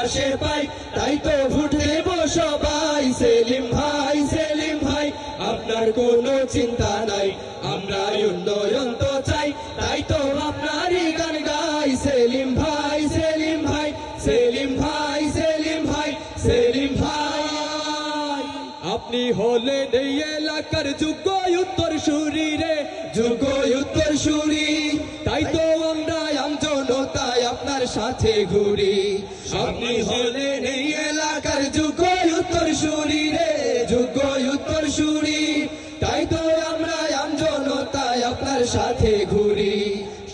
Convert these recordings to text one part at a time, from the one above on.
পাশে পাই, তাই তো ভোট দেব সবাই। সেলিম ভাই, সেলিম ভাই, আপনার কোনো চিন্তা নাই, আমরা উন্নয়ন তো চাই, তাই তো আপনারই গান গাই। সেলিম ভাই, সেলিম ভাই, সেলিম ভাই, সেলিম ভাই, সেলিম ভাই। আপনি হলেন এই এলাকার যোগ্য উত্তরসূরি রে, যোগ্য উত্তরসূরি, তাই তো আমরা আমজনতায় আপনার সাথে ঘুরি। আপনি হলেন এই এলাকার যোগ্য উত্তরসূরি রে, যোগ্য উত্তরসূরি, তাই তো আমরা আমজনতায় আপনার সাথে ঘুরি।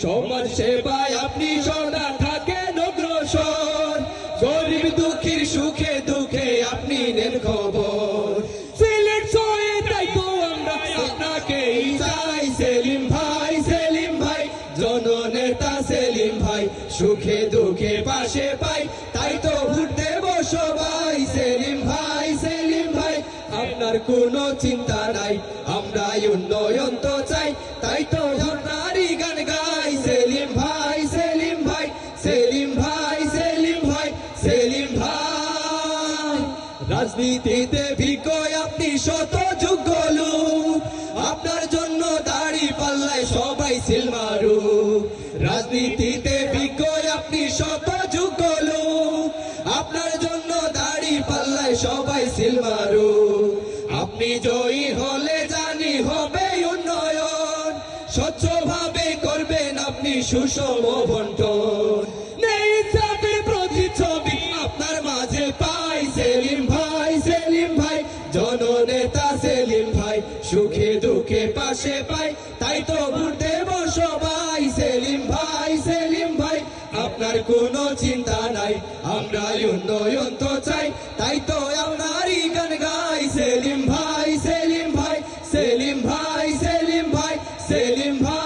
সমাজ সেবায় আপনি সদা থাকেন অগ্রসর, গরিব দুঃখীর সুখে দুঃখে আপনি নেন খবর। সিলেট শহরে তাই তো আমরা আপনাকেই চাই। সেলিম ভাই, সেলিম ভাই, জননেতা সেলিম ভাই, সুখে দুঃখে পাশে পাই, তাই তো ভোট দেব সবাই। সেলিম ভাই, সেলিম ভাই, আপনার কোনো চিন্তা নাই, আমরা উন্নয়ন তো চাই, তাই তো আপনারই গান গাই। সেলিম ভাই, সেলিম ভাই, সেলিম ভাই, সেলিম ভাই, সেলিম ভাই। রাজনীতিতে বিজ্ঞ আপনি শত যোগ্য লোক, আপনার জন্য দাড়ি পাল্লায় সবাই সিল মারু। রাজনীতিতে বিজ্ঞ আপনি শত যোগ্য লোক, আপনার জন্য দাড়ি পাল্লায় সবাই সিল মারু। আপনি জয়ী হলে জানি হবে উন্নয়ন, স্বচ্ছভাবে করবেন আপনি সুষম বন্টন। নেই চাপের প্রতিচ্ছবি আপনার মাঝে পাই। সেলিম ভাই, সেলিম ভাই, জননেতা সেলিম ভাই, সুখে দুঃখে পাশে পাই, তাই তো ভোট দেব সবাই। সেলিম ভাই, সেলিম ভাই, আপনার কোনো চিন্তা নাই, আমরা উন্নয়ন তো চাই, তাই তো আপনারই গান গাই। সেলিম ভাই, সেলিম ভাই, সেলিম ভাই, সেলিম ভাই, সেলিম ভাই।